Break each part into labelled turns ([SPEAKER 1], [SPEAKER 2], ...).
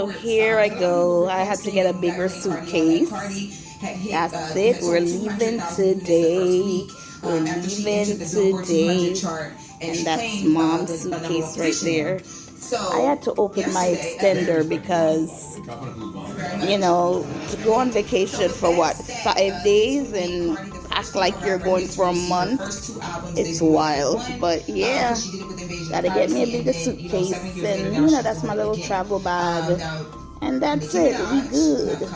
[SPEAKER 1] So here I go. I had to get a bigger suitcase. That's it. We're leaving today. We're leaving today. And that's Mom's suitcase right there. I had to open my extender because, you know, to go on vacation for what, 5 days and act like you're going for a month, it's wild. But yeah, gotta get me a bigger suitcase, and you know, that's my little travel bag, and that's it. We good.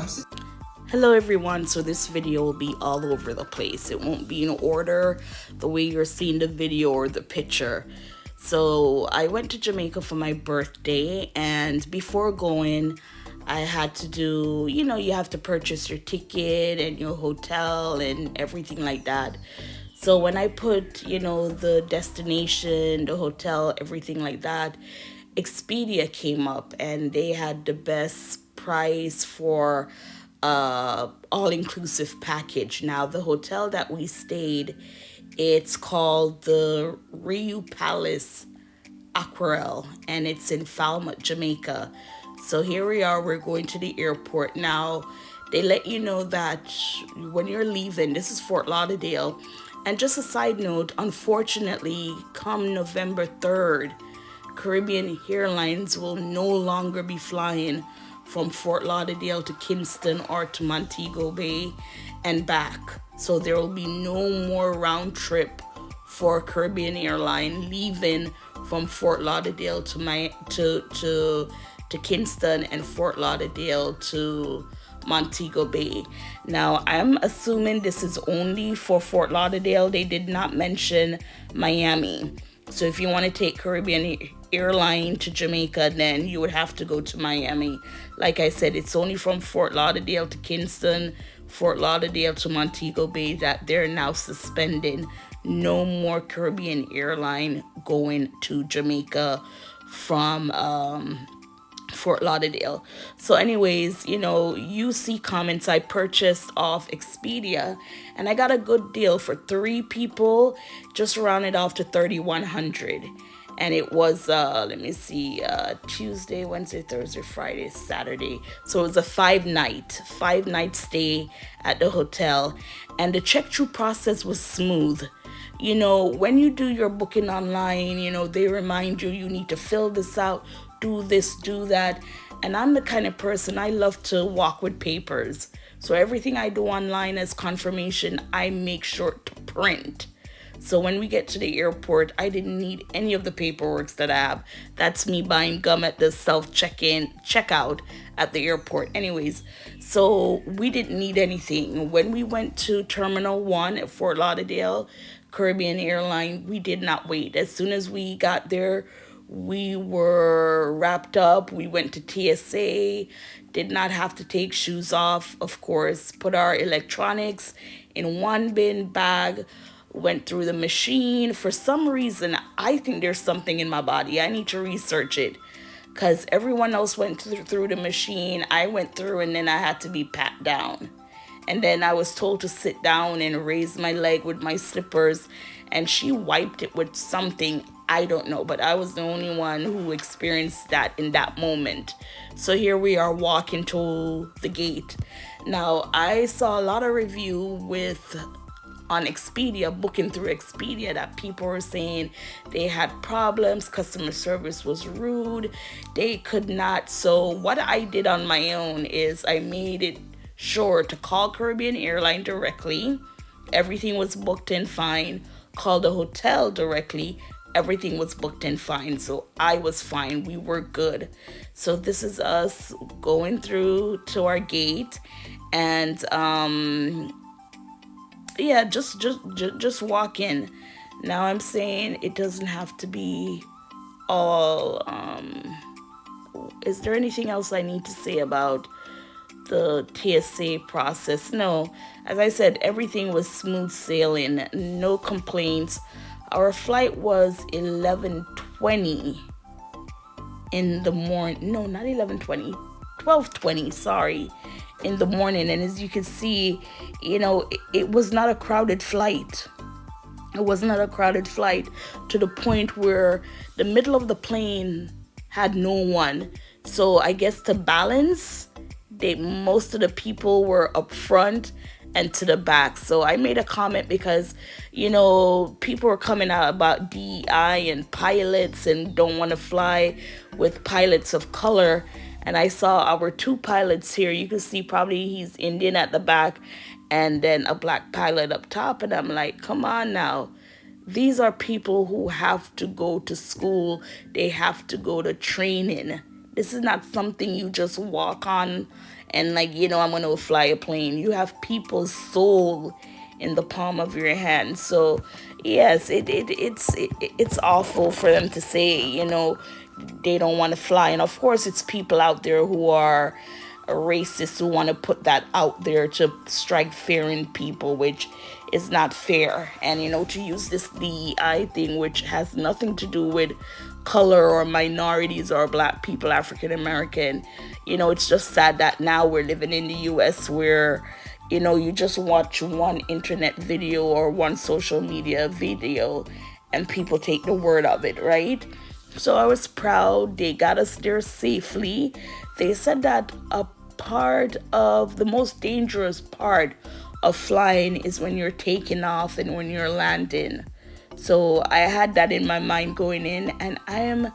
[SPEAKER 1] Hello everyone, so this video will be all over the place. It won't be in order the way you're seeing the video or the picture. So I went to Jamaica for my birthday, and before going, I had to do, you know, you have to purchase your ticket and your hotel and everything like that. So when I put, you know, the destination, the hotel, everything like that, Expedia came up and they had the best price for all-inclusive package. Now the hotel that we stayed, it's called the RIU Palace Aquarelle, and it's in Falmouth, Jamaica. So here we are, we're going to the airport. Now they let you know that when you're leaving, this is Fort Lauderdale. And just a side note, unfortunately, come November 3rd, Caribbean Airlines will no longer be flying from Fort Lauderdale to Kingston or to Montego Bay and back. So there will be no more round trip for Caribbean Airline leaving from Fort Lauderdale to Kingston and Fort Lauderdale to Montego Bay. Now I'm assuming this is only for Fort Lauderdale. They did not mention Miami. So if you want to take Caribbean Airline to Jamaica, then you would have to go to Miami. Like I said, it's only from Fort Lauderdale to Kingston, Fort Lauderdale to Montego Bay that they're now suspending. No more Caribbean Airline going to Jamaica from Fort Lauderdale. So anyways, you know, you see comments. I purchased off Expedia and I got a good deal for 3 people, just rounded off to $3,100. And it was let me see, Tuesday, Wednesday, Thursday, Friday, Saturday. So it was a 5-night stay at the hotel, and the check-through process was smooth. You know, when you do your booking online, you know, they remind you, you need to fill this out, do this, do that. And I'm the kind of person, I love to walk with papers. So everything I do online as confirmation, I make sure to print. So when we get to the airport, I didn't need any of the paperwork that I have. That's me buying gum at the checkout at the airport. Anyways, so we didn't need anything. When we went to Terminal 1 at Fort Lauderdale, Caribbean Airline, we did not wait. As soon as we got there, we were wrapped up. We went to TSA, did not have to take shoes off, of course, put our electronics in one bin bag, went through the machine. For some reason, I think there's something in my body. I need to research it, because everyone else went through the machine. I went through, and then I had to be pat down. And then I was told to sit down and raise my leg with my slippers, and she wiped it with something. I don't know, but I was the only one who experienced that in that moment. So here we are walking to the gate. Now, I saw a lot of review on Expedia, booking through Expedia, that people were saying they had problems, customer service was rude, they could not. So what I did on my own is I made it sure to call Caribbean Airline directly. Everything was booked in fine. Call the hotel directly. Everything was booked in fine. So I was fine. We were good. So this is us going through to our gate, and yeah, just walk in. Now I'm saying it doesn't have to be all. Is there anything else I need to say about the TSA process? No, as I said, everything was smooth sailing, no complaints. Our flight was 11:20 in the morning. No, not 11:20, 12:20. Sorry. In the morning. And as you can see, you know, it was not a crowded flight. It was not a crowded flight, to the point where the middle of the plane had no one. So I guess to balance, most of the people were up front and to the back. So I made a comment because, people were coming out about DEI and pilots and don't want to fly with pilots of color. And I saw our two pilots here. You can see probably he's Indian at the back and then a black pilot up top. And I'm like, come on now. These are people who have to go to school. They have to go to training. This is not something you just walk on and like, I'm going to fly a plane. You have people's soul in the palm of your hand. So, yes, it's awful for them to say, they don't want to fly. And of course, it's people out there who are racists who want to put that out there to strike fear in people, which is not fair. And to use this DEI thing, which has nothing to do with color or minorities or black people, African American, it's just sad that now we're living in the US where you just watch one internet video or one social media video and people take the word of it, right? So I was proud. They got us there safely. They said that the most dangerous part of flying is when you're taking off and when you're landing. So I had that in my mind going in, and I am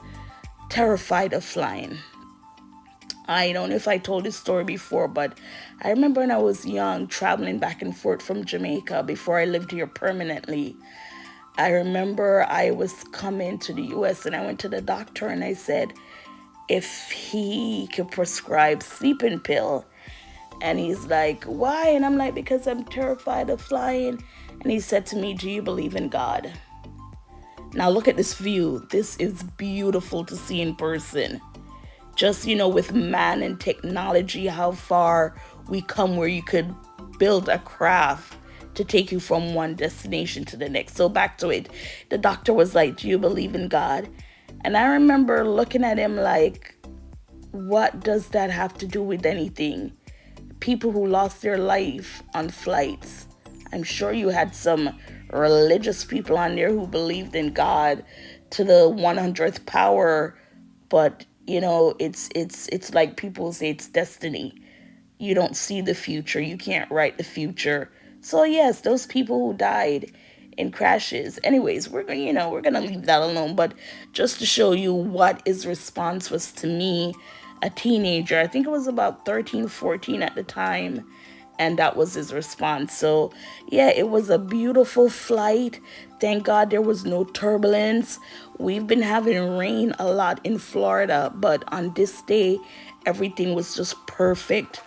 [SPEAKER 1] terrified of flying. I don't know if I told this story before, but I remember when I was young, traveling back and forth from Jamaica before I lived here permanently. I remember I was coming to the US and I went to the doctor and I said if he could prescribe sleeping pill. And he's like, why? And I'm like, because I'm terrified of flying. And he said to me, do you believe in God? Now look at this view. This is beautiful to see in person. Just, with man and technology, how far we come where you could build a craft to take you from one destination to the next. So back to it. The doctor was like, do you believe in God? And I remember looking at him like, what does that have to do with anything? People who lost their life on flights. I'm sure you had some religious people on there who believed in God to the 100th power, but it's like people say it's destiny. You don't see the future. You can't write the future. So yes, those people who died in crashes. Anyways, we're gonna leave that alone. But just to show you what his response was to me, a teenager. I think it was about 13, 14 at the time. And that was his response. So, yeah, it was a beautiful flight. Thank God there was no turbulence. We've been having rain a lot in Florida. But on this day, everything was just perfect.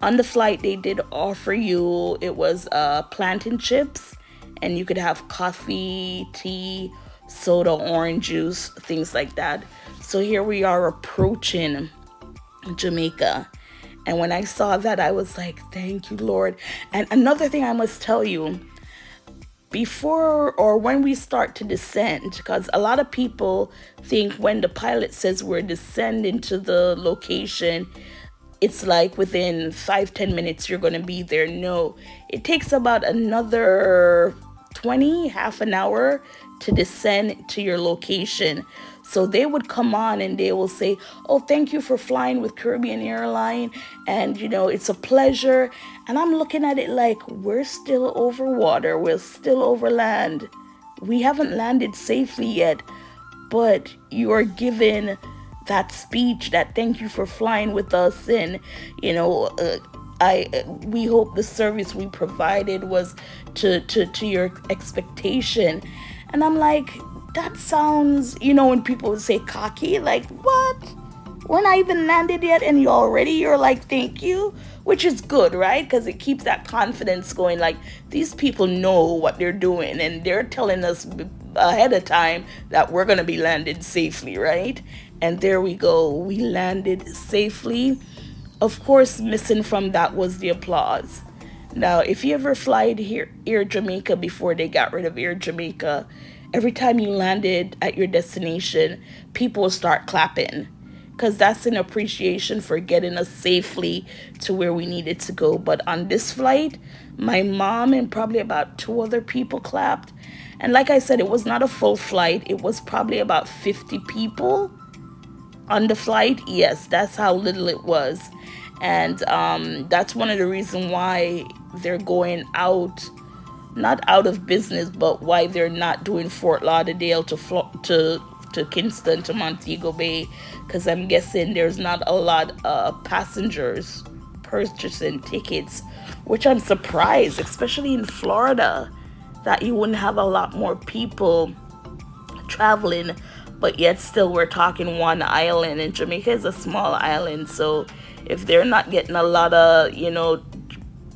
[SPEAKER 1] On the flight, they did offer you, it was plantain chips. And you could have coffee, tea, soda, orange juice, things like that. So here we are approaching Jamaica. And when I saw that, I was like, thank you, Lord. And another thing I must tell you, before or when we start to descend, because a lot of people think when the pilot says we're descending to the location, it's like within 5-10 minutes you're going to be there. No, it takes about another 20, half an hour to descend to your location. So they would come on and they will say, oh, thank you for flying with Caribbean Airline. And, it's a pleasure. And I'm looking at it like, we're still over water. We're still over land. We haven't landed safely yet. But you are given that speech, that thank you for flying with us. And, we hope the service we provided was to your expectation. And I'm like, that sounds, when people say cocky, like, what? We're not even landed yet and you're like, thank you, which is good, right? Because it keeps that confidence going. Like, these people know what they're doing and they're telling us ahead of time that we're going to be landed safely, right? And there we go. We landed safely. Of course, missing from that was the applause. Now, if you ever flied here, Air Jamaica before they got rid of Air Jamaica, every time you landed at your destination, people will start clapping because that's an appreciation for getting us safely to where we needed to go. But on this flight, my mom and probably about 2 other people clapped. And like I said, it was not a full flight. It was probably about 50 people. on the flight. Yes, that's how little it was. And that's one of the reasons why they're going out, not out of business, but why they're not doing Fort Lauderdale to Kingston to Montego Bay, because I'm guessing there's not a lot of passengers purchasing tickets, which I'm surprised, especially in Florida, that you wouldn't have a lot more people traveling, but yet still we're talking one island, and Jamaica is a small island. So if they're not getting a lot of,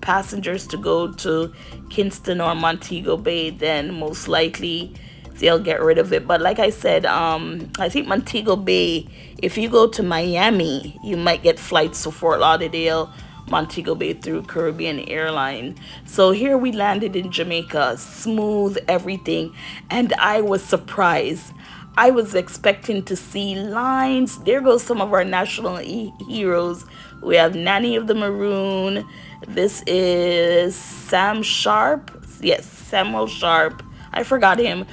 [SPEAKER 1] passengers to go to Kingston or Montego Bay, then most likely they'll get rid of it. But like I said, I think Montego Bay, if you go to Miami, you might get flights to Fort Lauderdale, Montego Bay through Caribbean Airline. So here we landed in Jamaica, smooth everything, and I was surprised. I was expecting to see lines. There goes some of our national heroes. We have Nanny of the Maroon. This is Sam Sharp. Yes, Samuel Sharp. I forgot him.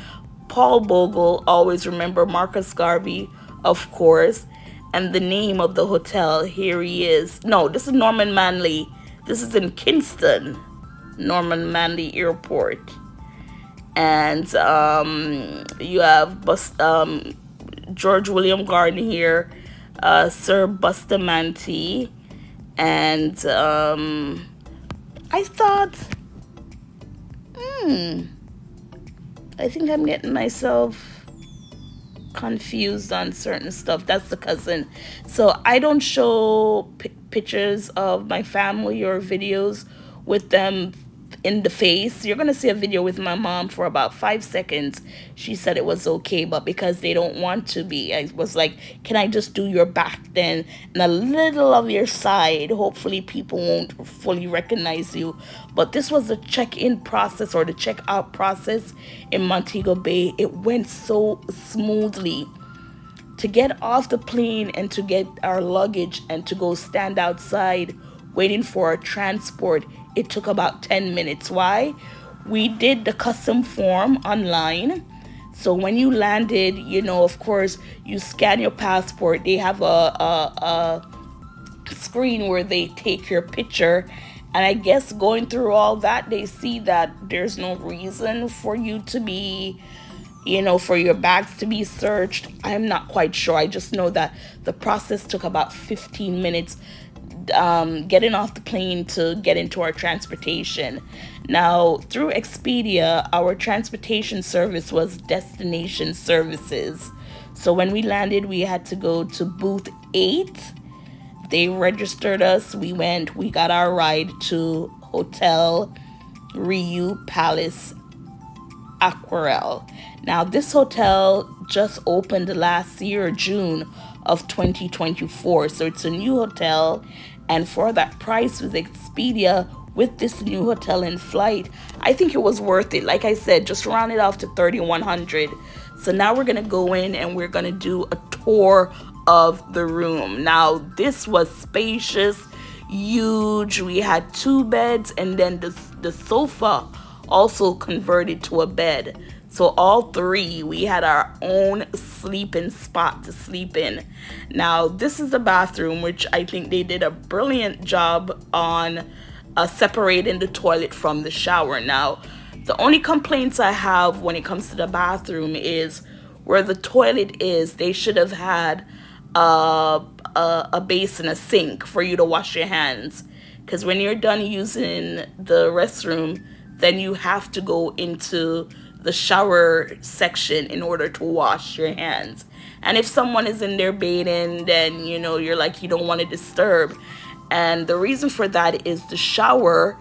[SPEAKER 1] Paul Bogle. Always remember Marcus Garvey, of course. And the name of the hotel, here he is. No, this is Norman Manley. This is in Kingston, Norman Manley Airport. And you have George William Garden here, Sir Bustamante. And I thought, I think I'm getting myself confused on certain stuff. That's the cousin. So I don't show pictures of my family or videos with them in the face. You're gonna see a video with my mom for about 5 seconds. She said it was okay, but because they don't want to be, I was like, can I just do your back then and a little of your side? Hopefully people won't fully recognize you. But this was the check-in process or the check-out process in Montego Bay. It went so smoothly. To get off the plane and to get our luggage and to go stand outside waiting for our transport, it took about 10 minutes. Why? We did the custom form online. So when you landed, of course, you scan your passport. They have a screen where they take your picture. And I guess going through all that, they see that there's no reason for you to be, for your bags to be searched. I'm not quite sure. I just know that the process took about 15 minutes getting off the plane to get into our transportation. Now, through Expedia, our transportation service was Destination Services. So when we landed, we had to go to booth 8. They registered us. We got our ride to Hotel RIU Palace Aquarelle. Now, this hotel just opened last year, June of 2024. So it's a new hotel. And for that price with Expedia, with this new hotel in flight, I think it was worth it. Like I said, just round it off to $3,100. So now we're going to go in and we're going to do a tour of the room. Now, this was spacious, huge. We had 2 beds, and then the sofa also converted to a bed. So all 3, we had our own sleeping spot to sleep in. Now, this is the bathroom, which I think they did a brilliant job on separating the toilet from the shower. Now, the only complaints I have when it comes to the bathroom is where the toilet is, they should have had a basin, a sink for you to wash your hands. Because when you're done using the restroom, then you have to go into the shower section in order to wash your hands. And if someone is in there bathing, then you're like, you don't want to disturb. And the reason for that is the shower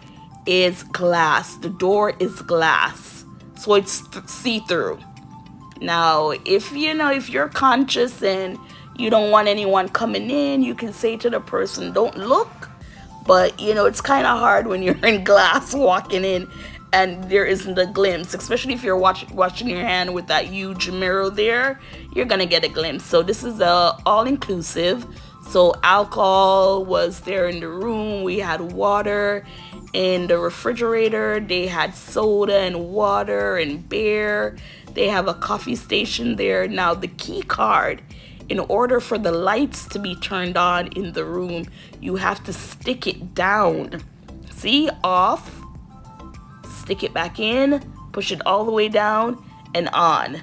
[SPEAKER 1] is glass. The door is glass, so it's see-through. Now, if you're conscious and you don't want anyone coming in, you can say to the person, don't look. But it's kind of hard when you're in glass walking in and there isn't a glimpse, especially if you're washing your hand with that huge mirror there, you're gonna get a glimpse. So this is all-inclusive. So alcohol was there in the room. We had water in the refrigerator. They had soda and water and beer. They have a coffee station there. Now, the key card in order for the lights to be turned on in the room, you have to stick it down. See, off, stick it back in, push it all the way down and on.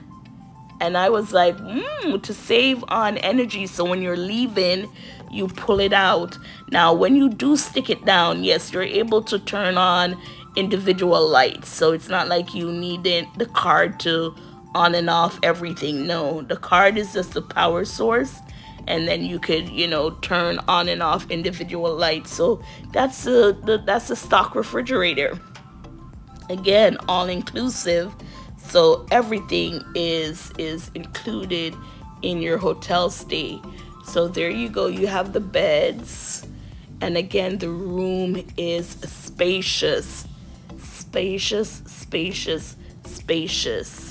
[SPEAKER 1] And I was like, to save on energy, so when you're leaving, you pull it out. Now, when you do stick it down, yes, you're able to turn on individual lights. So it's not like you need the card to on and off everything. No, the card is just the power source. And then you could, turn on and off individual lights. So that's the stock refrigerator. Again, all inclusive. So everything is included in your hotel stay. So there you go. You have the beds. And again, the room is spacious. Spacious, spacious, spacious.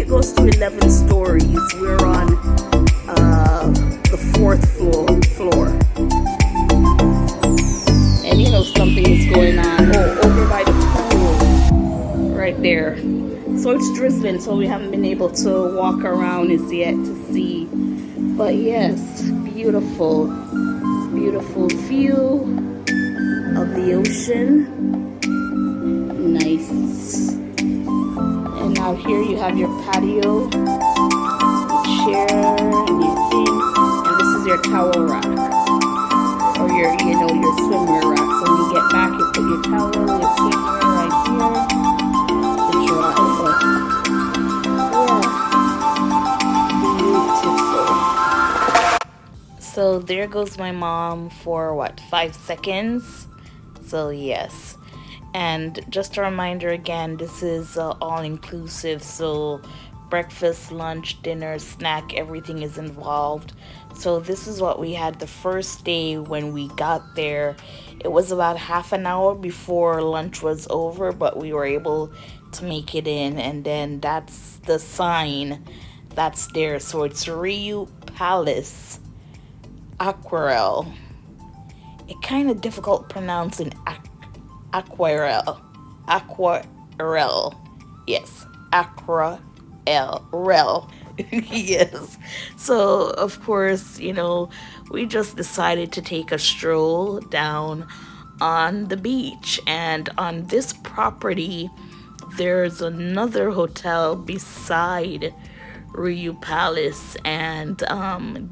[SPEAKER 1] Goes to 11 stories. We're on the 4th floor. And something is going on. Oh, over by the pool. Right there. So it's drizzling, so we haven't been able to walk around as yet to see. But yes, beautiful. Beautiful view of the ocean. Nice. And now here you have your patio, your chair, and your thing, and this is your towel rack, or your swimwear rack. So when you get back, you put your towel, your swimwear right here to dry. But yeah, beautiful. So there goes my mom for 5 seconds. So yes. And just a reminder again, this is all-inclusive, so breakfast, lunch, dinner, snack, everything is involved. So this is what we had the first day when we got there. It was about half an hour before lunch was over, but we were able to make it in. And then that's the sign that's there. So it's RIU Palace Aquarelle. It kind of difficult pronouncing Aquarelle. Yes, Aquarelle. Yes. So, of course, we just decided to take a stroll down on the beach. And on this property, there's another hotel beside RIU Palace, and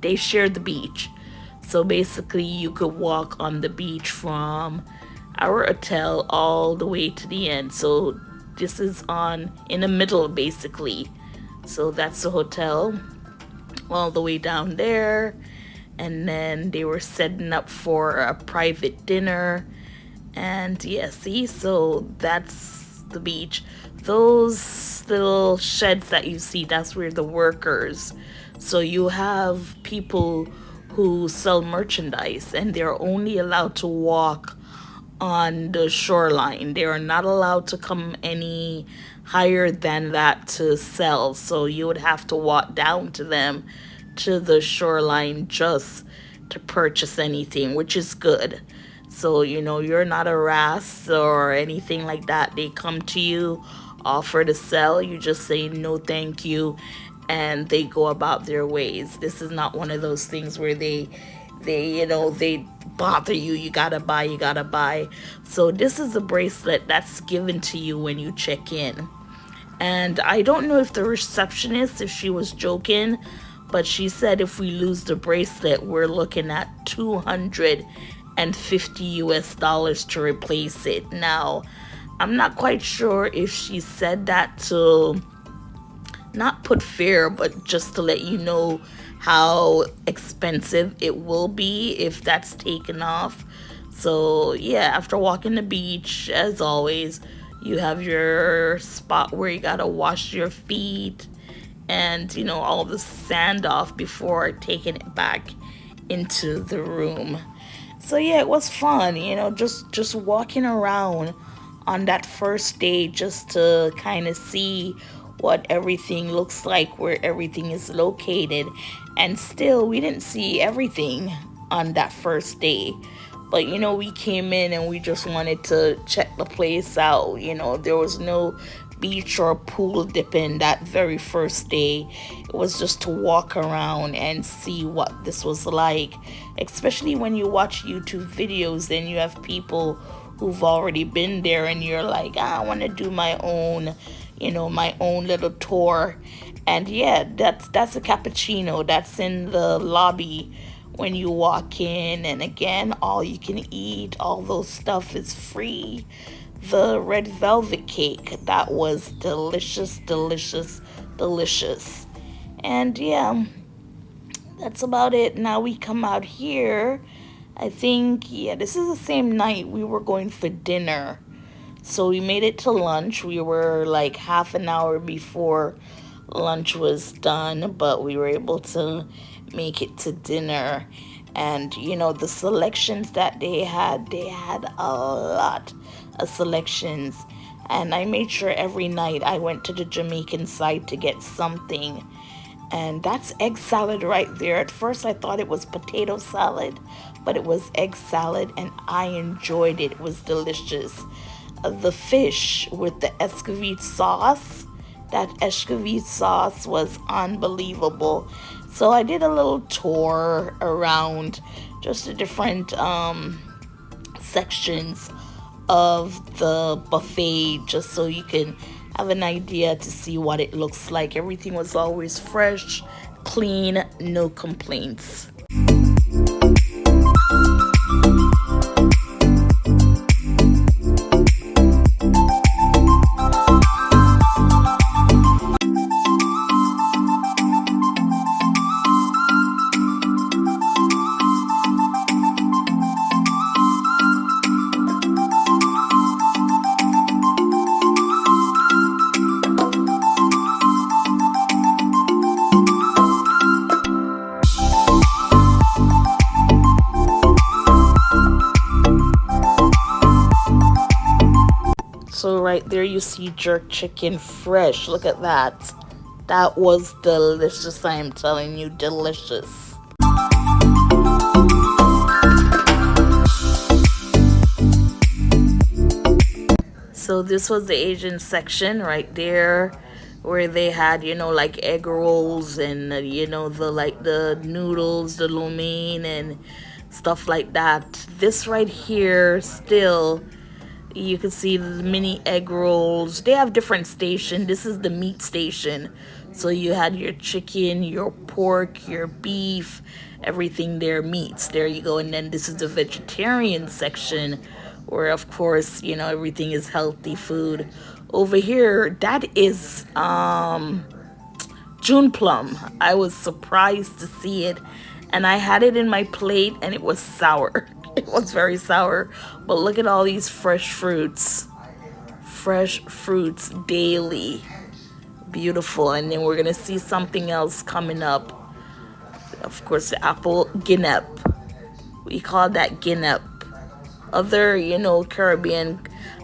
[SPEAKER 1] they share the beach. So basically, you could walk on the beach from our hotel all the way to the end. So this is on in the middle basically. So that's the hotel all the way down there. And then they were setting up for a private dinner. And yeah, see, so that's the beach. Those little sheds that you see, that's where the workers. So you have people who sell merchandise and they're only allowed to walk on the shoreline. They are not allowed to come any higher than that to sell. So you would have to walk down to them to the shoreline just to purchase anything, which is good. So, you know, you're not harassed or anything like that. They come to you, offer to sell, you just say no thank you, and they go about their ways. This is not one of those things where they bother you. You gotta buy, you gotta buy. So this is a bracelet that's given to you when you check in. And I don't know if the receptionist, if she was joking, but she said if we lose the bracelet, we're looking at 250 US dollars to replace it. Now, I'm not quite sure if she said that to not put fear, but just to let you know how expensive it will be if that's taken off. So yeah, after walking the beach, as always, you have your spot where you gotta wash your feet and, you know, all the sand off before taking it back into the room. So yeah, it was fun, you know, just walking around on that first day just to kind of see what everything looks like, where everything is located. And still, we didn't see everything on that first day. But, you know, we came in and we just wanted to check the place out. You know, there was no beach or pool dipping that very first day. It was just to walk around and see what this was like. Especially when you watch YouTube videos and you have people who've already been there and you're like, I want to do my own, you know, my own little tour. And yeah, that's a cappuccino that's in the lobby when you walk in. And again, all you can eat, all those stuff is free. The red velvet cake, that was delicious, delicious, delicious. And yeah, that's about it. Now we come out here. I think, yeah, this is the same night we were going for dinner. So we made it to lunch. We were like half an hour before lunch was done, but we were able to make it to dinner. And, you know, the selections that they had a lot of selections. And I made sure every night I went to the Jamaican side to get something. And that's egg salad right there. At first I thought it was potato salad, but it was egg salad and I enjoyed it. It was delicious. The fish with the escovite sauce, that escovite sauce was unbelievable. So I did a little tour around just the different sections of the buffet, just so you can have an idea to see what it looks like. Everything was always fresh, clean, no complaints. So right there you see jerk chicken fresh. Look at that. That was delicious. I am telling you, delicious. So this was the Asian section right there, where they had, you know, like egg rolls and you know, the noodles, the lo mein and stuff like that. This right here still, you can see the mini egg rolls. They have different stations. This is the meat station. So you had your chicken, your pork, your beef, everything there, meats. There you go. And then this is the vegetarian section where of course, you know, everything is healthy food. Over here, that is June plum. I was surprised to see it, and I had it in my plate and it was sour. It was very sour. But look at all these fresh fruits. Fresh fruits daily. Beautiful. And then we're gonna see something else coming up. Of course, the apple guinep. We call that guinep. Other, you know, Caribbean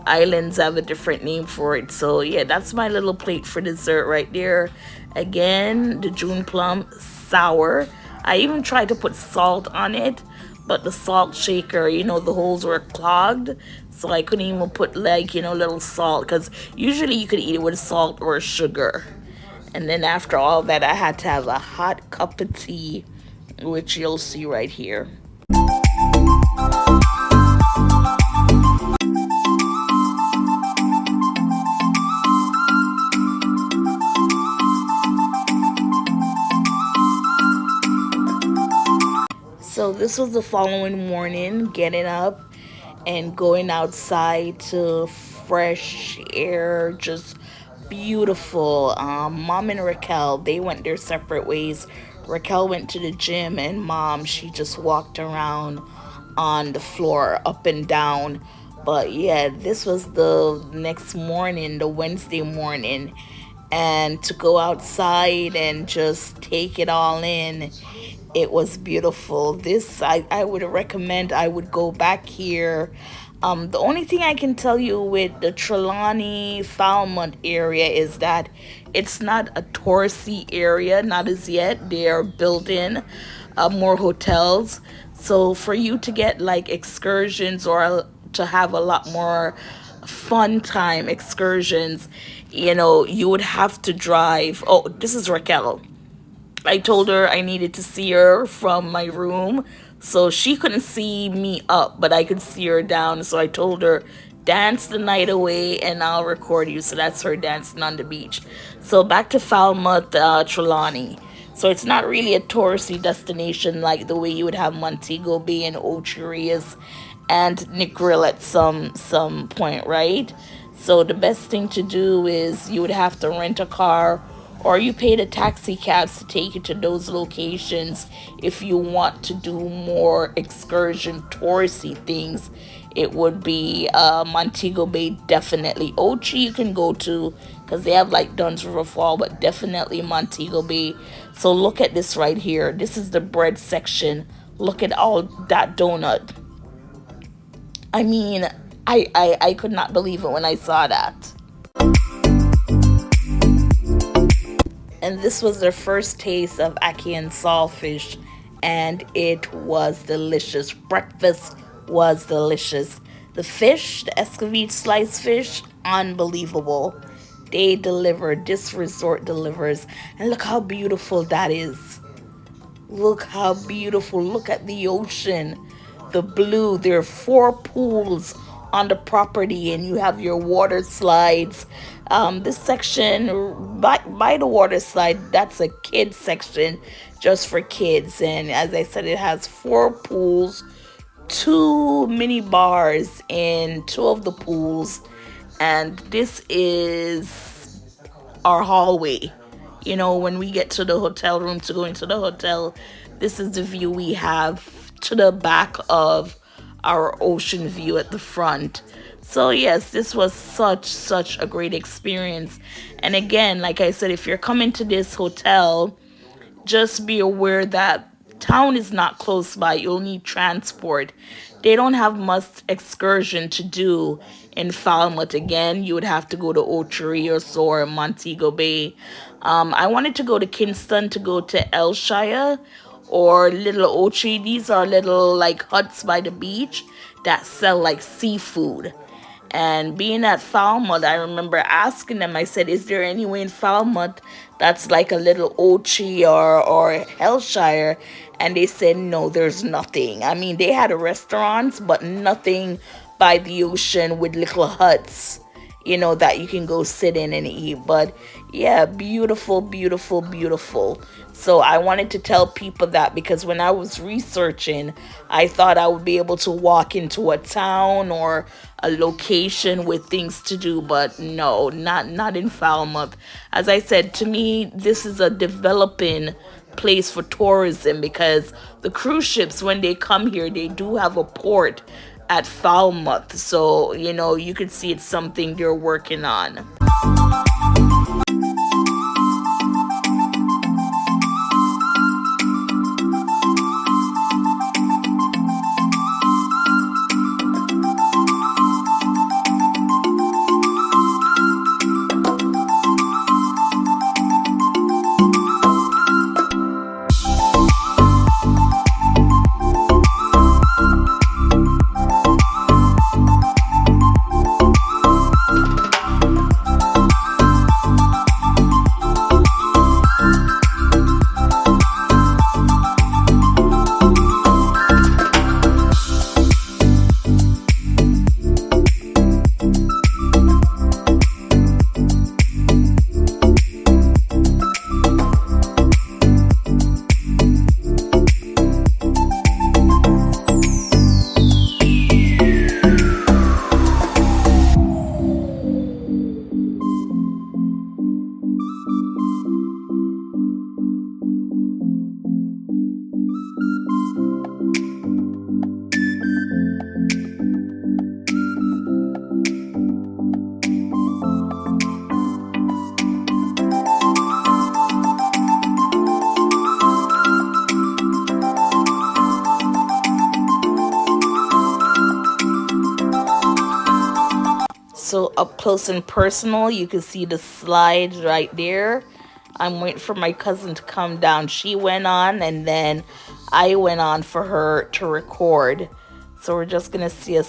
[SPEAKER 1] islands have a different name for it. So yeah, that's my little plate for dessert right there. Again, the June plum, sour. I even tried to put salt on it, but the salt shaker, you know, the holes were clogged, so I couldn't even put, like, you know, little salt, because usually you could eat it with salt or sugar. And then after all that, I had to have a hot cup of tea, which you'll see right here. So this was the following morning, getting up and going outside to fresh air, just beautiful. Mom and Raquel, they went their separate ways. Raquel went to the gym, and Mom, she just walked around on the floor, up and down. But yeah, this was the next morning, the Wednesday morning, and to go outside and just take it all in. It was beautiful. This, I would recommend. I would go back here. The only thing I can tell you with the Trelawney Falmouth area is that it's not a touristy area, not as yet. They are building more hotels. So for you to get like excursions or to have a lot more fun time excursions, you know, you would have to drive. Oh, this is Raquel. I told her I needed to see her from my room. So she couldn't see me up, but I could see her down. So I told her, dance the night away and I'll record you. So that's her dancing on the beach. So back to Falmouth, Trelawney. So it's not really a touristy destination like the way you would have Montego Bay and Ocherius and Negril at some point, right? So the best thing to do is you would have to rent a car, or you pay the taxi cabs to take you to those locations. If you want to do more excursion touristy things, it would be Montego Bay, definitely. Ochi you can go to because they have like Dunn's River Fall, but definitely Montego Bay. So look at this right here. This is the bread section. Look at all that donut. I mean, I could not believe it when I saw that. And this was their first taste of ackee and saltfish, and it was delicious. Breakfast was delicious. The fish, the escovitch sliced fish, unbelievable. They delivered. This resort delivers. And look how beautiful that is. Look how beautiful. Look at the ocean. The blue. There are 4 pools on the property, and you have your water slides. This section by the water slide, that's a kids section just for kids. And as I said, it has 4 pools, 2 mini bars in 2 of the pools. And this is our hallway. You know, when we get to the hotel room to go into the hotel, this is the view we have to the back of our ocean view at the front. So yes, this was such a great experience. And again, like I said, if you're coming to this hotel, just be aware that town is not close by. You'll need transport. They don't have much excursion to do in Falmouth. Again, you would have to go to Ochery or Montego Bay. I wanted to go to Kingston to go to Elshire or Little Ochery. These are little like huts by the beach that sell like seafood. And being at Falmouth, I remember asking them, I said, is there anywhere in Falmouth that's like a little Ochi or Hellshire? And they said, no, there's nothing. I mean, they had restaurants, but nothing by the ocean with little huts. that you can go sit in and eat. But yeah, beautiful, beautiful, beautiful. So I wanted to tell people that, because when I was researching, I thought I would be able to walk into a town or a location with things to do, but no, not in Falmouth. As I said, to me, this is a developing place for tourism, because the cruise ships, when they come here, they do have a port at Falmouth. So, you could see it's something they're working on. So up close and personal, you can see the slides right there. I'm waiting for my cousin to come down. She went on, and then I went on for her to record. So we're just going to see a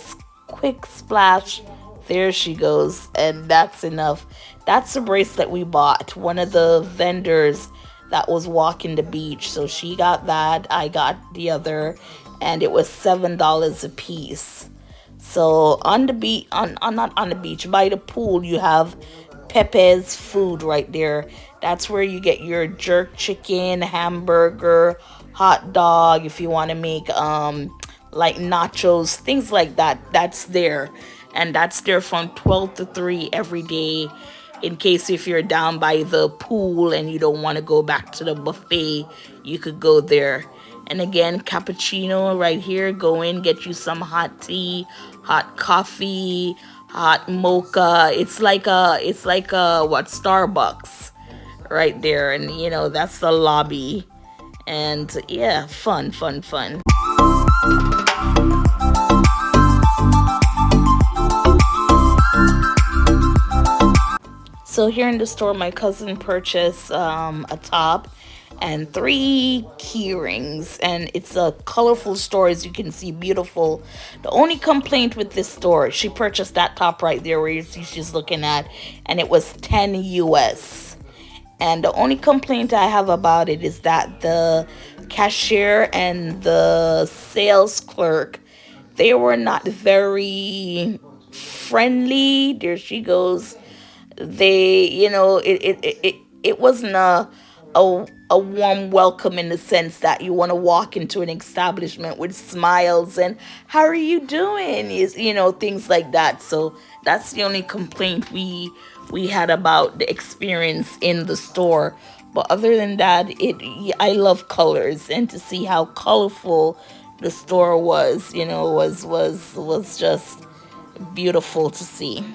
[SPEAKER 1] quick splash. There she goes, and that's enough. That's the bracelet we bought. One of the vendors that was walking the beach. So she got that, I got the other, and it was $7 a piece. So on the beach, not on the beach, by the pool, you have Pepe's Food right there. That's where you get your jerk chicken, hamburger, hot dog, if you want to make like nachos, things like that. That's there. And that's there from 12 to 3 every day, in case if you're down by the pool and you don't want to go back to the buffet, you could go there. And again, cappuccino right here. Go in, get you some hot tea, hot coffee, hot mocha. It's like a Starbucks right there. And that's the lobby. And yeah, fun. So here in the store, my cousin purchased a top and 3 key rings, and it's a colorful store, as you can see, beautiful. The only complaint with this store, she purchased that top right there where you see she's looking at, and it was 10 US. And the only complaint I have about it is that the cashier and the sales clerk, they were not very friendly. There she goes. They, it wasn't a warm welcome, in the sense that you want to walk into an establishment with smiles and how are you doing, things like that. So that's the only complaint we had about the experience in the store. But other than that, I love colors, and to see how colorful the store was, was just beautiful to see.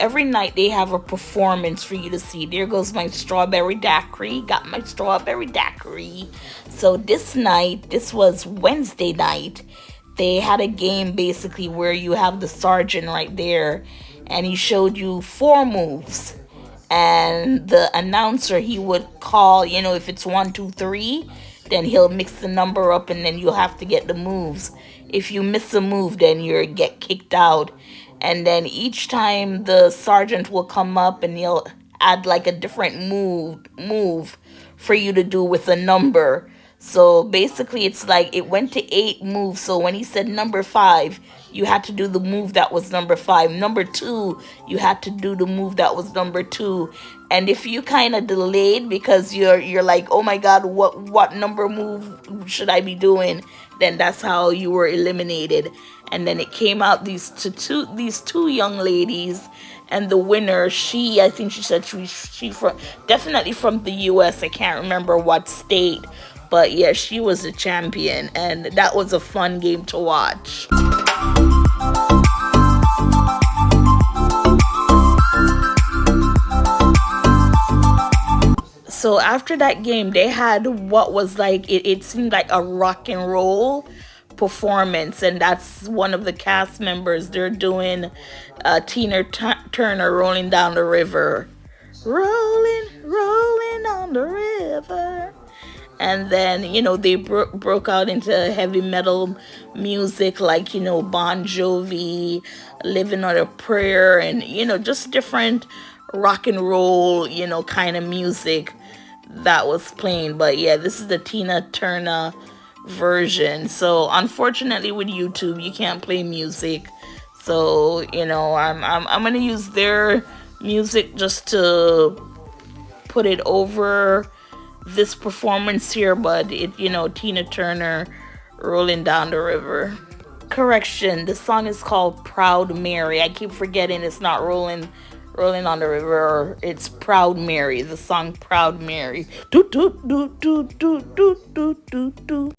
[SPEAKER 1] every night they have a performance for you to see. There goes my strawberry daiquiri. Got my strawberry daiquiri. So this night, this was Wednesday night, they had a game basically where you have the sergeant right there, and he showed you 4 moves. And the announcer, he would call, if it's 1, 2, 3, then he'll mix the number up, and then you'll have to get the moves. If you miss a move, then you get kicked out. And then each time the sergeant will come up and he'll add like a different move for you to do with a number. So basically it's like it went to 8 moves. So when he said number 5, you had to do the move that was number 5. Number 2, you had to do the move that was number 2. And if you kind of delayed because you're like, oh my God, what number move should I be doing? Then that's how you were eliminated. And then it came out these two young ladies, and the winner, I think she said she definitely from the US. I can't remember what state, but yeah, she was the champion, and that was a fun game to watch. So after that game, they had what was like, it seemed like a rock and roll performance, and that's one of the cast members. They're doing Tina Turner, Rolling Down the River. Rolling on the river. And then, they broke out into heavy metal music like, Bon Jovi, Living on a Prayer, and, just different rock and roll, kind of music that was playing. But yeah, this is the Tina Turner version. So unfortunately with YouTube, you can't play music. So, I'm going to use their music just to put it over this performance here, but Tina Turner, Rolling Down the River. Correction, the song is called Proud Mary. I keep forgetting it's not rolling on the river. It's Proud Mary, the song Proud Mary. Do do do do do do do do do.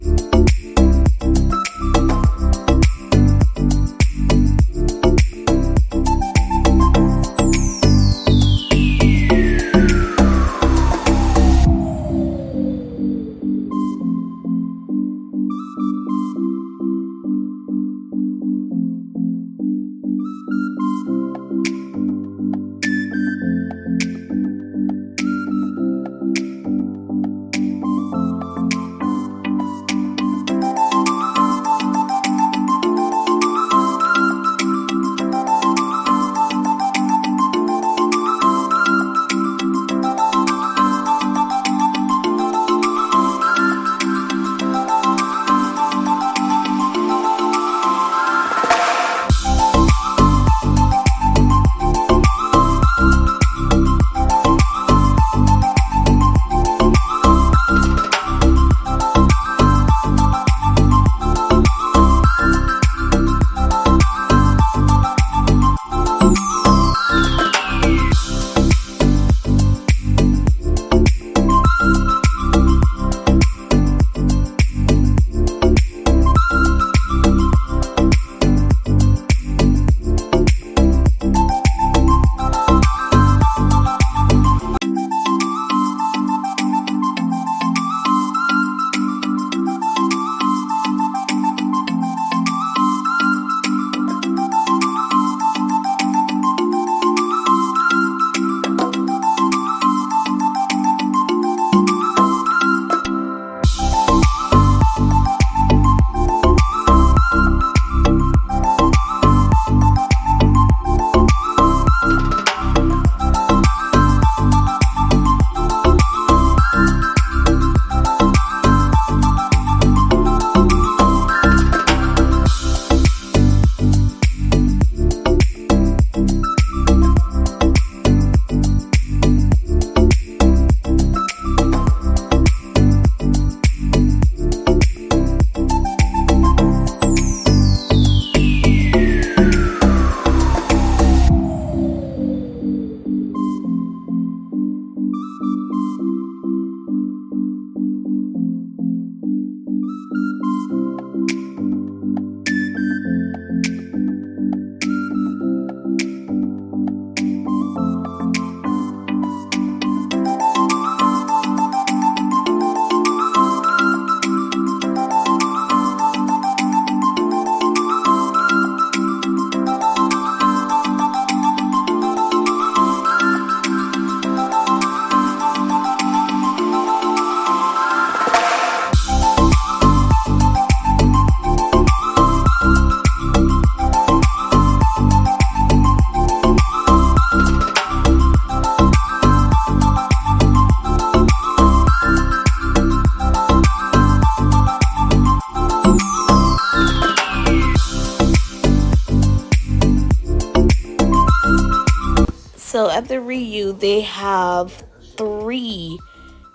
[SPEAKER 1] at the RIU, they have three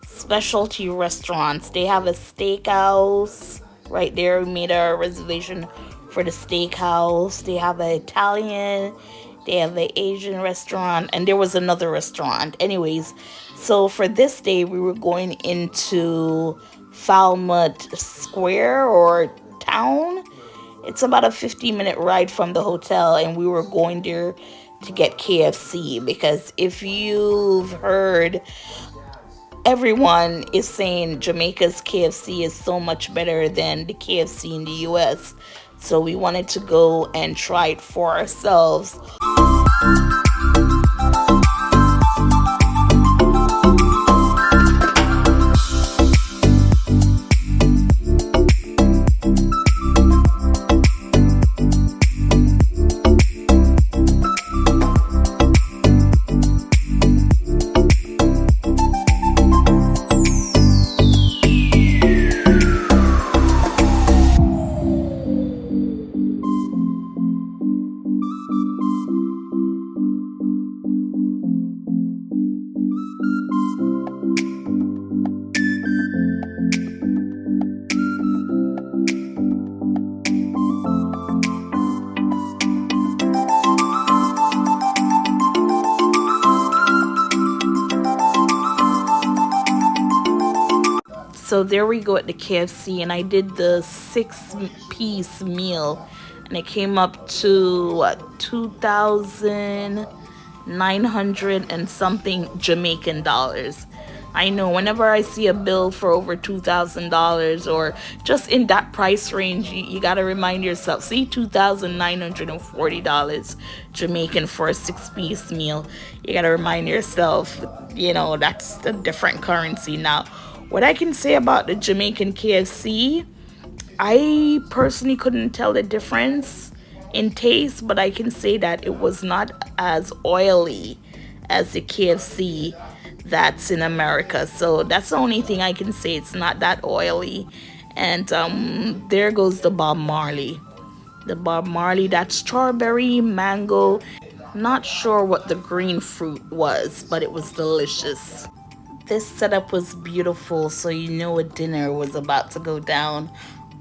[SPEAKER 1] specialty restaurants. They have a steakhouse right there. We made our reservation for the steakhouse. They have an Italian, they have an Asian restaurant, and there was another restaurant. Anyways, so for this day, we were going into Falmouth Square or town. It's about a 15-minute ride from the hotel, and we were going there to get KFC because if you've heard, everyone is saying Jamaica's KFC is so much better than the KFC in the US. So we wanted to go and try it for ourselves. So there we go at the KFC, and I did the 6-piece meal, and it came up to what, 2,900 and something Jamaican dollars. I know whenever I see a bill for over $2,000 or just in that price range, you got to remind yourself, see, $2,940 Jamaican for a 6-piece meal. You got to remind yourself, that's a different currency now. What I can say about the Jamaican KFC, I personally couldn't tell the difference in taste, but I can say that it was not as oily as the KFC that's in America. So that's the only thing I can say. It's not that oily. And there goes the Bob Marley. The Bob Marley, that strawberry, mango. Not sure what the green fruit was, but it was delicious. This setup was beautiful, so a dinner was about to go down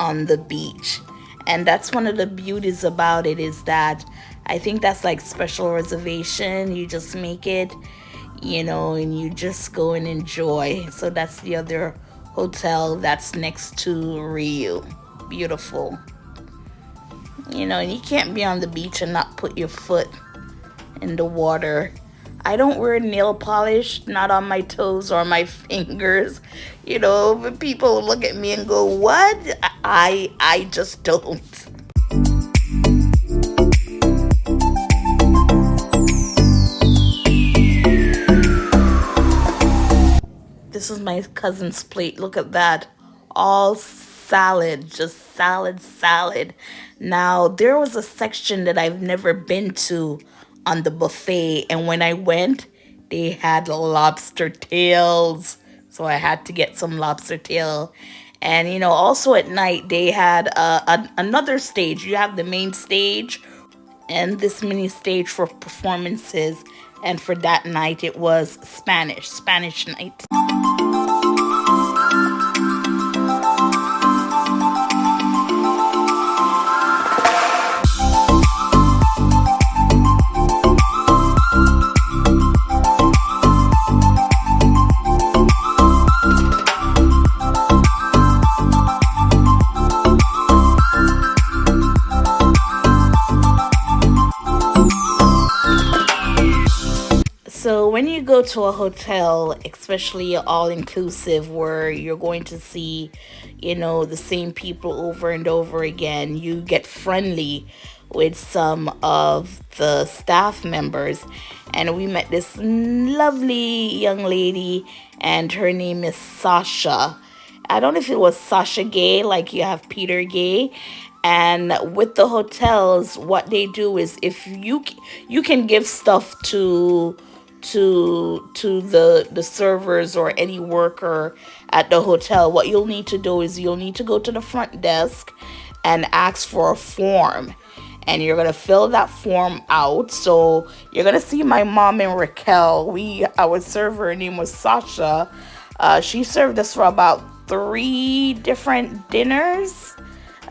[SPEAKER 1] on the beach. And that's one of the beauties about it, is that I think that's like special reservation. You just make it, and you just go and enjoy. So that's the other hotel that's next to RIU. Beautiful. And you can't be on the beach and not put your foot in the water. I don't wear nail polish, not on my toes or my fingers. But people look at me and go, what? I just don't. This is my cousin's plate. Look at that. All salad, just salad. Now, there was a section that I've never been to on the buffet, and when I went, they had lobster tails, so I had to get some lobster tail. And also at night they had another stage. You have the main stage and this mini stage for performances, and for that night it was Spanish night. So when you go to a hotel, especially all-inclusive, where you're going to see, the same people over and over again, you get friendly with some of the staff members. And we met this lovely young lady, and her name is Sasha. I don't know if it was Sasha Gay, like you have Peter Gay. And with the hotels, what they do is, if you can give stuff to the servers or any worker at the hotel, what you'll need to do is you'll need to go to the front desk and ask for a form. and you're gonna fill that form out. So you're gonna see my mom and Raquel. Our server, her name was Sasha. She served us for about 3 different dinners,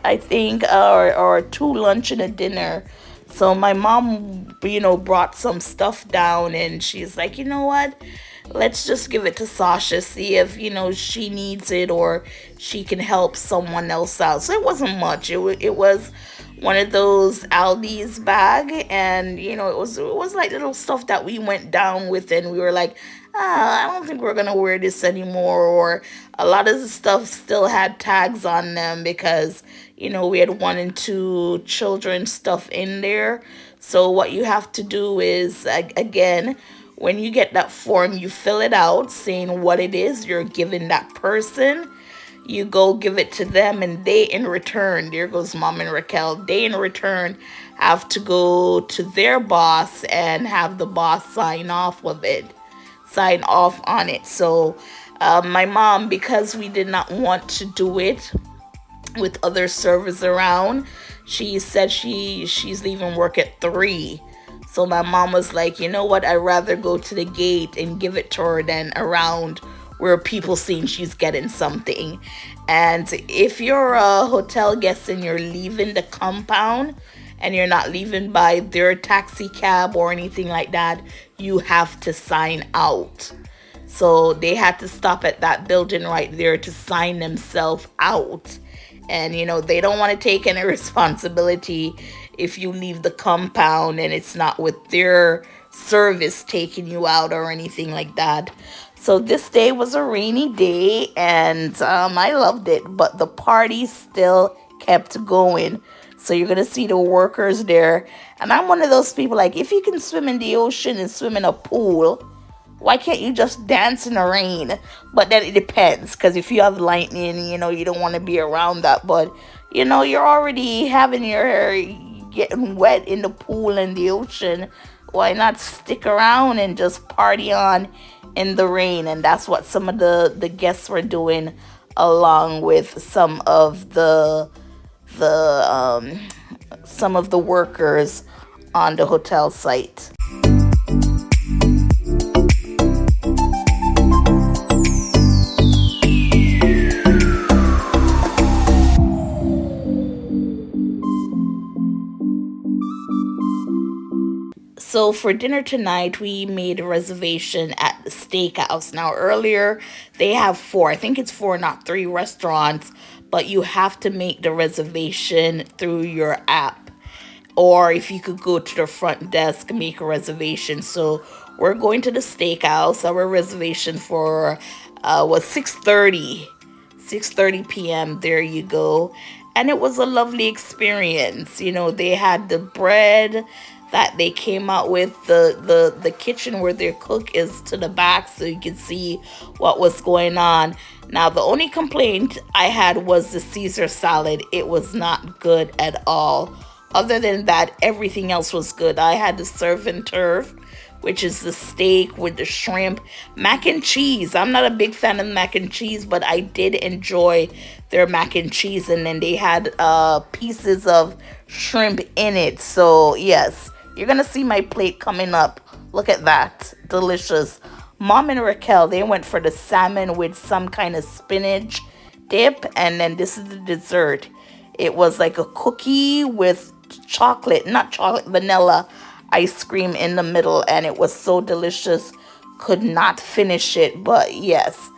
[SPEAKER 1] I think, or 2 lunch and a dinner. So my mom, brought some stuff down, and she's like, you know what? Let's just give it to Sasha, see if, she needs it or she can help someone else out. So it wasn't much. It was one of those Aldi's bag, and it was like little stuff that we went down with, and we were like, I don't think we're gonna wear this anymore. Or a lot of the stuff still had tags on them because we had 1 and 2 children stuff in there. So what you have to do is, again, when you get that form, you fill it out saying what it is you're giving that person. You go give it to them, and they in return, there goes Mom and Raquel, they in return have to go to their boss and have the boss sign off on it. So my mom, because we did not want to do it with other servers around, she said she's leaving work at 3. So my mom was like, you know what, I'd rather go to the gate and give it to her than around where people seeing she's getting something. And if you're a hotel guest and you're leaving the compound and you're not leaving by their taxi cab or anything like that, you have to sign out. So they had to stop at that building right there to sign themselves out. And they don't want to take any responsibility if you leave the compound and it's not with their service taking you out or anything like that. So this day was a rainy day, and I loved it, but the party still kept going. So you're going to see the workers there. And I'm one of those people, like, if you can swim in the ocean and swim in a pool, why can't you just dance in the rain? But then it depends, because if you have lightning, you don't want to be around that. But, you're already having your hair getting wet in the pool and the ocean. Why not stick around and just party on in the rain? And that's what some of the guests were doing, along with some of the workers on the hotel site. So for dinner tonight, we made a reservation at the steakhouse. Now earlier, they have 4, I think it's 4, not 3 restaurants, but you have to make the reservation through your app. Or if you could go to the front desk, make a reservation. So we're going to the steakhouse. Our reservation for was 6:30 p.m. There you go. And it was a lovely experience. They had the bread that they came out with. The kitchen where their cook is to the back, so you can see what was going on. Now, the only complaint I had was the Caesar salad. It was not good at all. Other than that, everything else was good. I had the surf and turf, which is the steak with the shrimp. Mac and cheese. I'm not a big fan of mac and cheese, but I did enjoy their mac and cheese. And then they had pieces of shrimp in it. So, yes, you're going to see my plate coming up. Look at that. Delicious. Mom and Raquel, they went for the salmon with some kind of spinach dip. And then this is the dessert. It was like a cookie with vanilla ice cream in the middle, and it was so delicious. Could not finish it, but yes,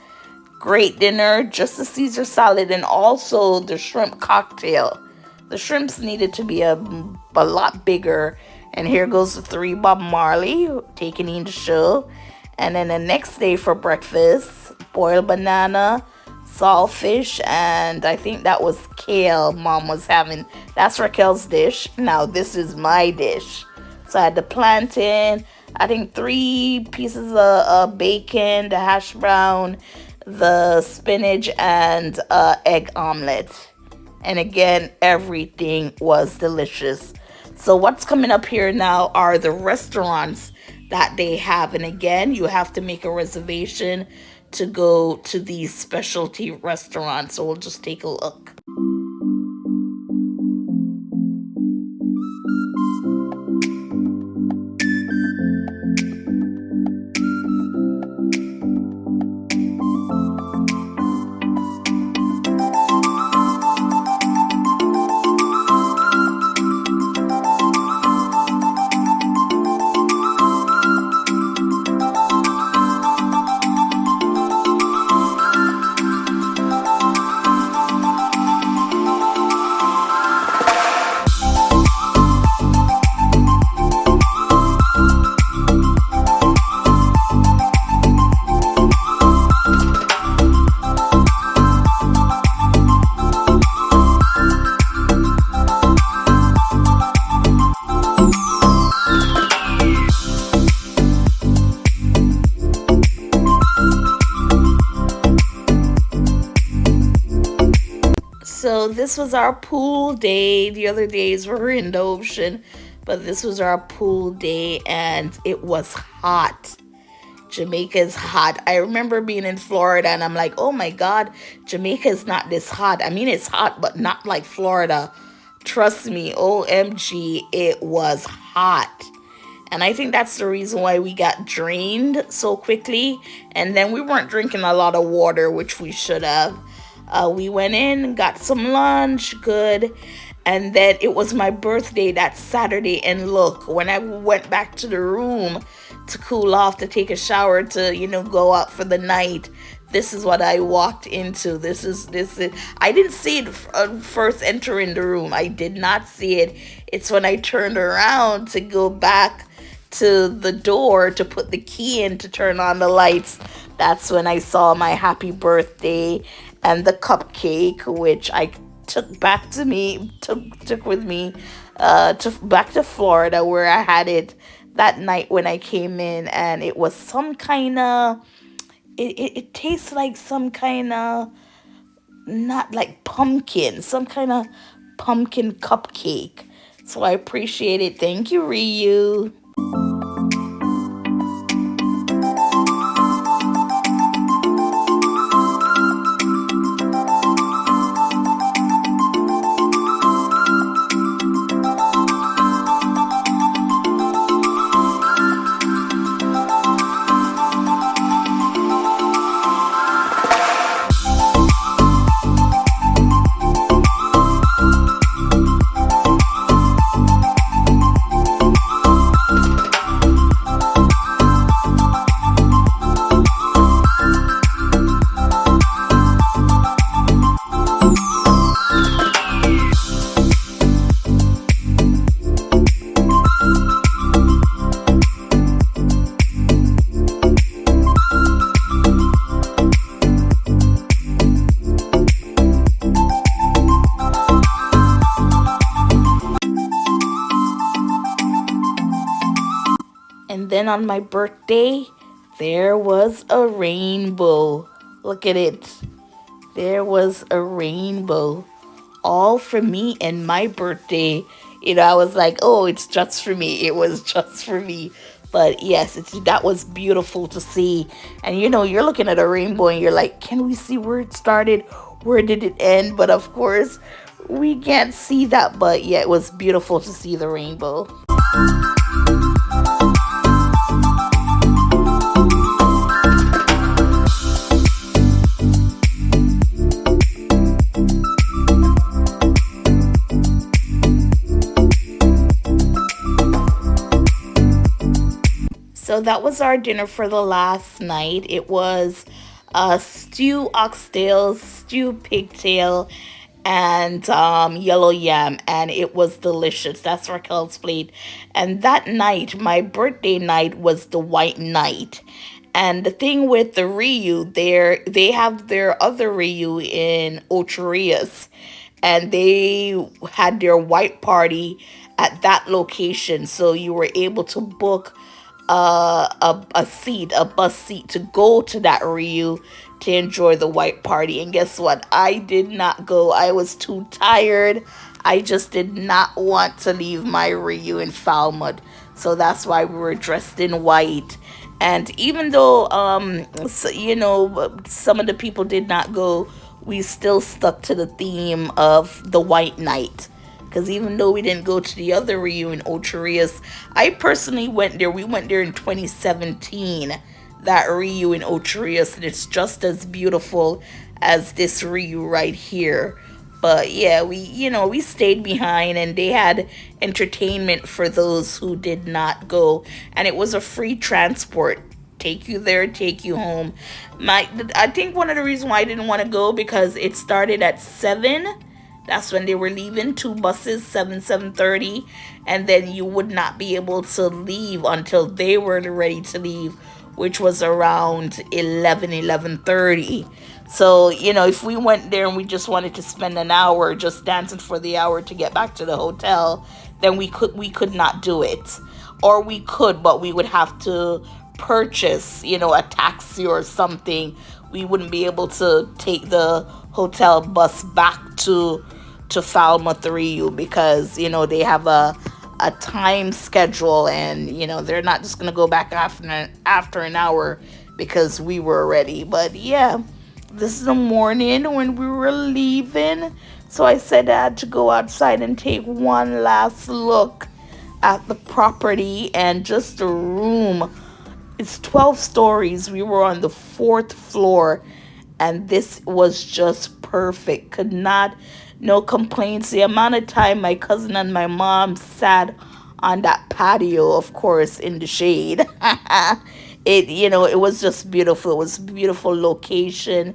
[SPEAKER 1] great dinner. Just the Caesar salad and also the shrimp cocktail. The shrimps needed to be a lot bigger. And here goes the 3 Bob Marley taking in the show. And then the next day for breakfast, boiled banana, saltfish, and I think that was kale Mom was having. That's Raquel's dish. Now this is my dish. So I had the plantain, I think 3 pieces of bacon, the hash brown, the spinach, and egg omelet. And again, everything was delicious. So what's coming up here now are the restaurants that they have. And again, you have to make a reservation to go to these specialty restaurants. So we'll just take a look. So this was our pool day. The other days were in the ocean, but this was our pool day and it was hot. Jamaica is hot. I remember being in Florida and I'm like, oh my God, Jamaica is not this hot. I mean, it's hot, but not like Florida. Trust me, OMG, it was hot. And I think that's the reason why we got drained so quickly. And then we weren't drinking a lot of water, which we should have. We went in, got some lunch, good. And then it was my birthday that Saturday. And look, when I went back to the room to cool off, to take a shower, to, go out for the night, this is what I walked into. This is, I didn't see it first entering the room. I did not see it. It's when I turned around to go back to the door to put the key in to turn on the lights. That's when I saw my happy birthday and the cupcake, which I took back to me, took with me back to Florida, where I had it that night when I came in. And it was some kind of, it tastes like some kind of, not like pumpkin, some kind of pumpkin cupcake. So I appreciate it. Thank you, RIU. And then on my birthday, there was a rainbow. Look at it. There was a rainbow. All for me and my birthday. I was like, oh, it's just for me. It was just for me. But yes, that was beautiful to see. And you're looking at a rainbow and you're like, can we see where it started? Where did it end? But of course, we can't see that. But yeah, it was beautiful to see the rainbow. So that was our dinner for the last night. It was stew oxtail, stew pigtail, and yellow yam, and it was delicious. That's Raquel's plate. And that night, my birthday night, was the white night. And the thing with the RIU, they have their other RIU in Ocho Rios, and they had their white party at that location. So you were able to book a bus seat to go to that RIU to enjoy the white party. And guess what? I did not go. I was too tired. I just did not want to leave my RIU in Falmouth. So that's why we were dressed in white. And even though, some of the people did not go, we still stuck to the theme of the white night. Because even though we didn't go to the other RIU in Ocho Rios, I personally went there. We went there in 2017, that RIU in Ocho Rios, and it's just as beautiful as this RIU right here. But yeah, we stayed behind, and they had entertainment for those who did not go. And it was a free transport. Take you there, take you home. I think one of the reasons why I didn't want to go, because it started at 7. That's when they were leaving, 2 buses, 7:30, and then you would not be able to leave until they were ready to leave, which was around 11:30. So, if we went there and we just wanted to spend an hour just dancing for the hour to get back to the hotel, then we could not do it. Or we could, but we would have to purchase, a taxi or something, we wouldn't be able to take the hotel bus back to Falmouth RIU, because they have a time schedule, and they're not just gonna go back after an hour because we were ready. But yeah, this is the morning when we were leaving, so I said I had to go outside and take one last look at the property. And just the room, it's 12 stories. We were on the fourth floor, and this was just perfect. Could not, no complaints. The amount of time my cousin and my mom sat on that patio, of course, in the shade. It was just beautiful. It was a beautiful location.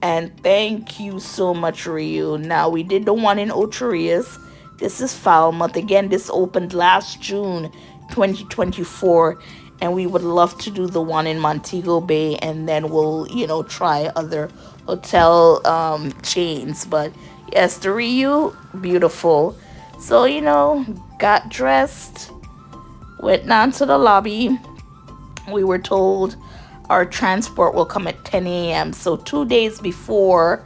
[SPEAKER 1] And thank you so much, RIU. Now, we did the one in Ocherius. This is Falmouth. Again, this opened last June 2024. And we would love to do the one in Montego Bay. And then we'll, try other hotel chains. But yes, the RIU, beautiful. So, got dressed, went down to the lobby. We were told our transport will come at 10 a.m. So 2 days before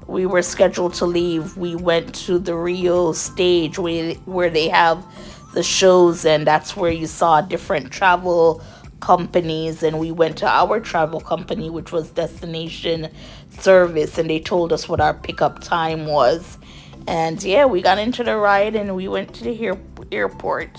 [SPEAKER 1] we were scheduled to leave, we went to the RIU stage where they have the shows, and that's where you saw different travel companies. And we went to our travel company, which was Destination Service, and they told us what our pickup time was. And yeah, we got into the ride and we went to the airport.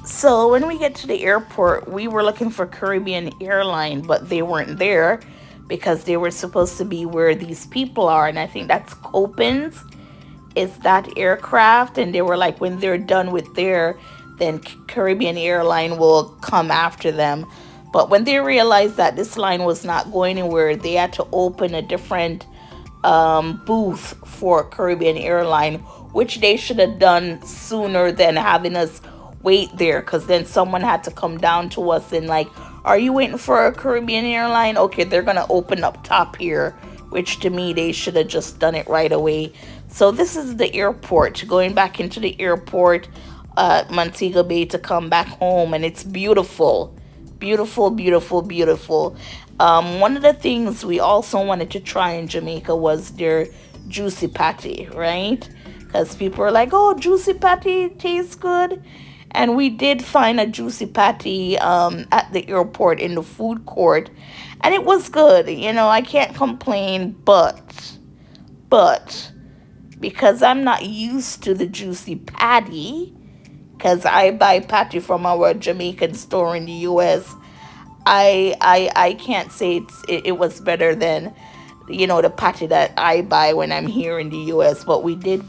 [SPEAKER 1] So when we get to the airport, we were looking for Caribbean Airline, but they weren't there because they were supposed to be where these people are. And I think that's Copens is that aircraft. And they were like, when they're done with then Caribbean Airline will come after them. But when they realized that this line was not going anywhere, they had to open a different booth for Caribbean Airline, which they should have done sooner than having us wait there, because then someone had to come down to us and like, are you waiting for a Caribbean Airline? Okay, they're gonna open up top here, which to me they should have just done it right away. So this is the airport, going back into the airport, Montego Bay, to come back home. And it's beautiful, beautiful, beautiful, beautiful. One of the things we also wanted to try in Jamaica was their juicy patty, right? Because people are like, oh, juicy patty tastes good. And we did find a juicy patty at the airport in the food court. And it was good. I can't complain. But because I'm not used to the juicy patty, because I buy patty from our Jamaican store in the US. I can't say it was better than, the patty that I buy when I'm here in the US. But we did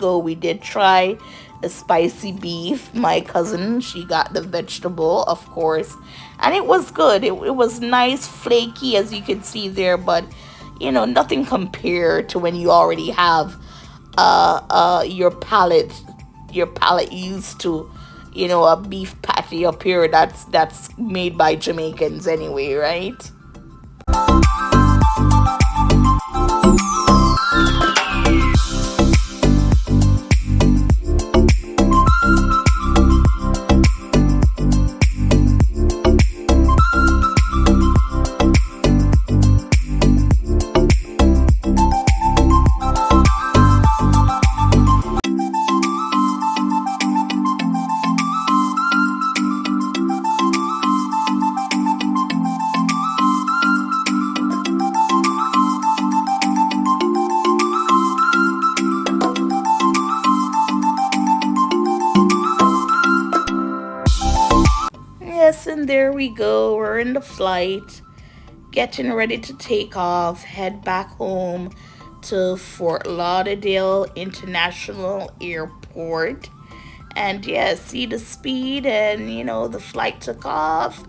[SPEAKER 1] try the spicy beef. My cousin, she got the vegetable, of course, and it was good. It was nice, flaky, as you can see there, but nothing compared to when you already have your palate used to a beef patty up here that's made by Jamaicans anyway, right? Yes, and there we go. We're in the flight, getting ready to take off, head back home to Fort Lauderdale International Airport. And yeah, see the speed, and the flight took off,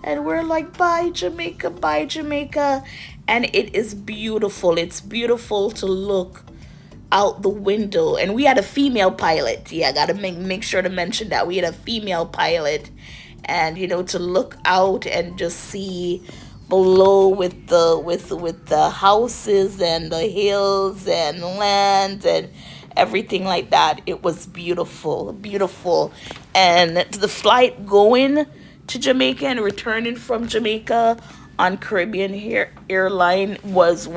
[SPEAKER 1] and we're like, bye Jamaica, bye Jamaica. And it is beautiful. It's beautiful to look out the window, and we had a female pilot. Yeah, I gotta make sure to mention that we had a female pilot, and to look out and just see below with the houses and the hills and land and everything like that. It was beautiful, beautiful. And the flight going to Jamaica and returning from Jamaica on Caribbean airline was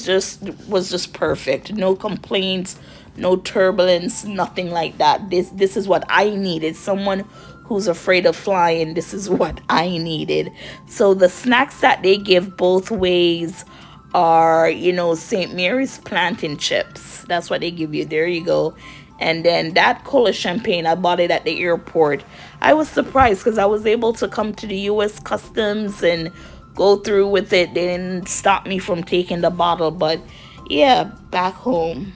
[SPEAKER 1] just perfect. No complaints, no turbulence, nothing like that. This is what I needed. Someone who's afraid of flying, this is what I needed. So the snacks that they give both ways are, St. Mary's plantain chips. That's what they give you. There you go. And then that cola champagne, I bought it at the airport. I was surprised because I was able to come to the US Customs and go through with it. They didn't stop me from taking the bottle. But yeah, back home.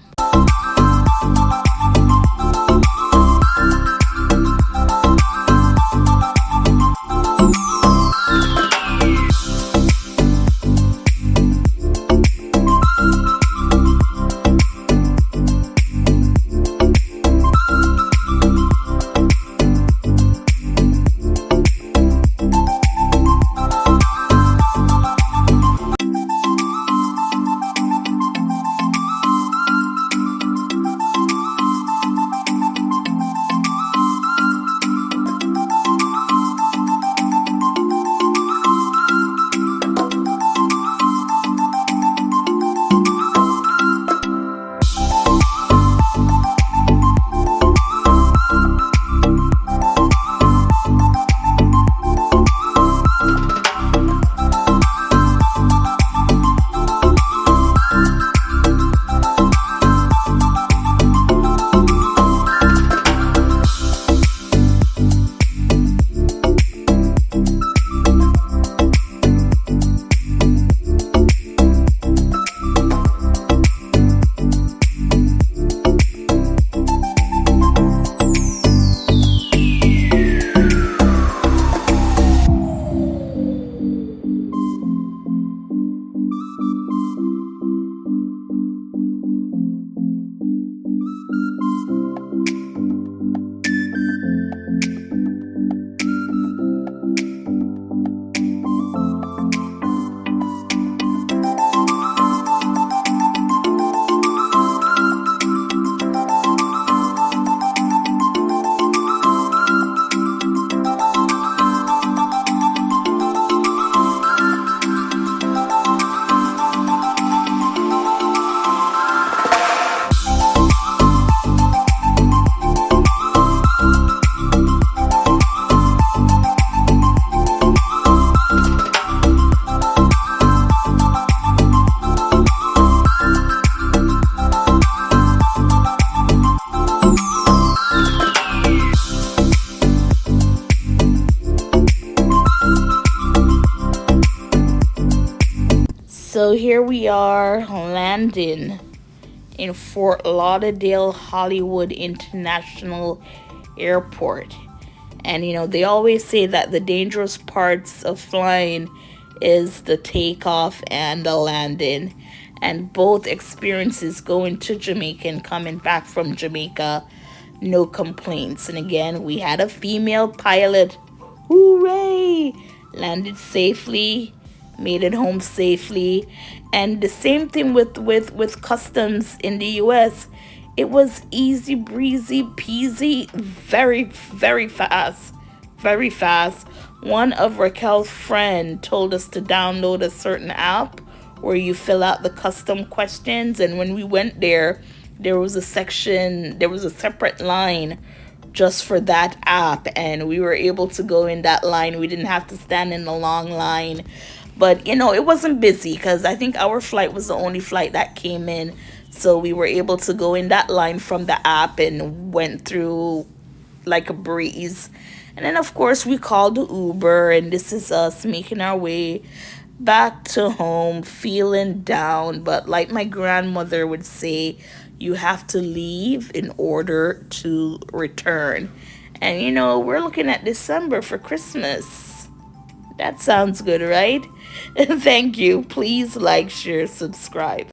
[SPEAKER 1] So here we are landing in Fort Lauderdale Hollywood International Airport. And they always say that the dangerous parts of flying is the takeoff and the landing. And both experiences, going to Jamaica and coming back from Jamaica, no complaints. And again, we had a female pilot. Hooray! Landed safely, made it home safely. And the same thing with customs in the US. It was easy breezy peasy, very, very fast. Very fast. One of Raquel's friend told us to download a certain app where you fill out the custom questions, and when we went there was a section, there was a separate line just for that app, and we were able to go in that line. We didn't have to stand in a long line. But it wasn't busy because I think our flight was the only flight that came in. So we were able to go in that line from the app and went through like a breeze. And then, of course, we called the Uber, and this is us making our way back to home, feeling down. But like my grandmother would say, you have to leave in order to return. And, we're looking at December for Christmas. That sounds good, right? Thank you. Please like, share, subscribe.